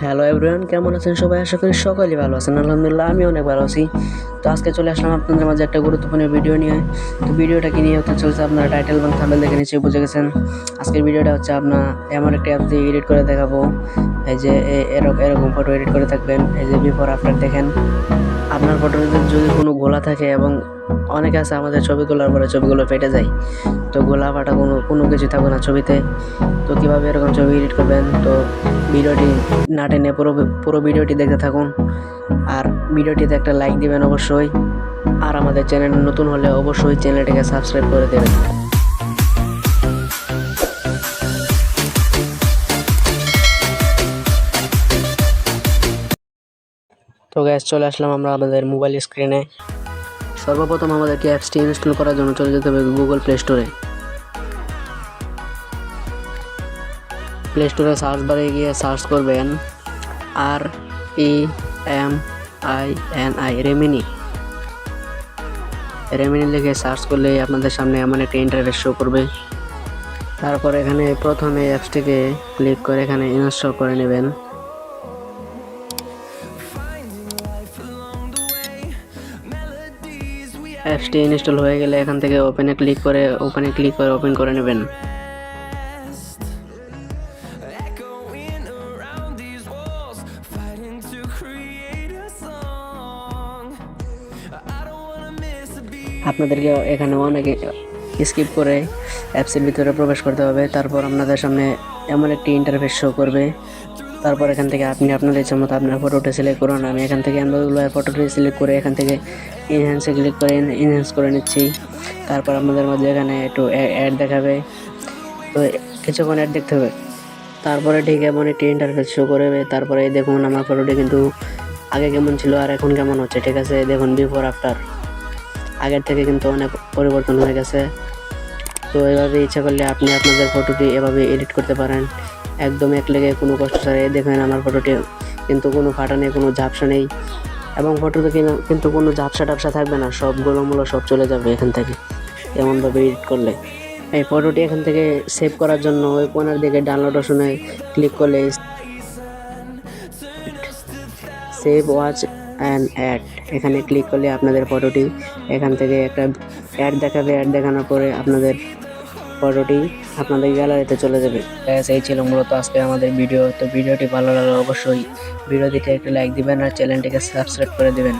Hello everyone, কেমন আছেন সবাই? আশা করি সকলেই ভালো আছেন। আলহামদুলিল্লাহ আমি অনেক ভালো আছি। তো আজকে চলে আসলাম আপনাদের মাঝে একটা গুরুত্বপূর্ণ ভিডিও নিয়ে। তো ভিডিওটা কি নিয়ে হতে চলছে আপনারা টাইটেল এবং থাম্বনেল দেখে নিশ্চয়ই বুঝে গেছেন। আজকের ভিডিওটা হচ্ছে আপনার এমন একটা অ্যাপ দিয়ে এডিট করে দেখাবো। এই যে এরকম ফটো এডিট করে থাকবেন। এই যে বিফোর আফটার দেখেন। আপনার ফটোতে যদি কোনো গোলা থাকে, এবং অনেকে আছে আমাদের ছবি তোলার পরে ছবিগুলো ফেটে যায়, তো গোলা ফাটা কোনো কিছু থাকবে না ছবিতে। তো কীভাবে এরকম ছবি এডিট করবেন, তো ভিডিওটি না টেনে পুরো ভিডিওটি দেখতে থাকুন। আর ভিডিওটিতে একটা লাইক দিবেন অবশ্যই। আর আমাদের চ্যানেল নতুন হলে অবশ্যই চ্যানেলটিকে সাবস্ক্রাইব করে দেবেন। তো গ্যাস চলে আসলাম আমরা আমাদের মোবাইল স্ক্রিনে। সর্বপ্রথম আমাদেরকে অ্যাপসটি ইনস্টল করার জন্য চলে যেতে হবে গুগল প্লে স্টোরে। প্লে স্টোরে সার্চ বারে গিয়ে সার্চ করবেন REMINI রেমিনি লিখে সার্চ করলে আপনাদের সামনে এমন একটা ইন্টারফেস শো করবে। তারপর এখানে প্রথমে অ্যাপসটিকে ক্লিক করে এখানে ইনস্টল করে নেবেন। অ্যাপসটি ইনস্টল হয়ে গেলে এখান থেকে ওপেনে ক্লিক করে ওপেন করে নেবেন। আপনাদেরকে এখানে অনেকে স্কিপ করে অ্যাপসের ভিতরে প্রবেশ করতে হবে। তারপর আপনাদের সামনে এমন একটি ইন্টারফেস শো করবে। তারপর এখান থেকে আপনি আপনাদের ইচ্ছা মতো আপনার ফটোটা সিলেক্ট করুন। আমি এখান থেকে অ্যান্ড্রয়েড ফটোটি সিলেক্ট করে এখান থেকে এনহ্যান্সে ক্লিক করে এনহ্যান্স করে নিচ্ছি। তারপর আপনাদের মধ্যে এখানে একটু অ্যাড দেখাবে, তো কিছুক্ষণ অ্যাড দেখতে হবে। তারপরে ঠিক এমন একটি ইন্টারফেস শো করবে। তারপরে দেখুন আমার ফটোটি কিন্তু আগে কেমন ছিল আর এখন কেমন হচ্ছে। ঠিক আছে, দেখুন বিফোর আফটার আগের থেকে কিন্তু অনেক পরিবর্তন হয়ে গেছে। তো এভাবে ইচ্ছা করলে আপনি আপনাদের ফটোটি এভাবে এডিট করতে পারেন, একদম এক লেগে কোনো কষ্ট ছাড়াই। দেখেন আমার ফটোটি কিন্তু কোনো ফাটা নেই, কোনো ঝাপসা নেই, এবং ফটোতে কিন্তু কোনো ঝাপসা টাপসা থাকবে না, সব গোলমূল সব চলে যাবে এখান থেকে এমনভাবে এডিট করলে। এই ফটোটি এখান থেকে সেভ করার জন্য ওই কোণার দিকে ডাউনলোড অপশনে ক্লিক করলে সেভ ওয়াচ অ্যান্ড অ্যাড এখানে ক্লিক করলে আপনাদের ফটোটি এখান থেকে একটা অ্যাড দেখাবে। অ্যাড দেখানোর পরে আপনাদের ফটোটি আপনাদের গ্যালারিতে চলে যাবে। এই ছিল মূলত আজকে আমাদের ভিডিও। তো ভিডিওটি ভালো লাগলে অবশ্যই ভিডিওটিতে একটি লাইক দিবেন আর চ্যানেলটিকে সাবস্ক্রাইব করে দিবেন।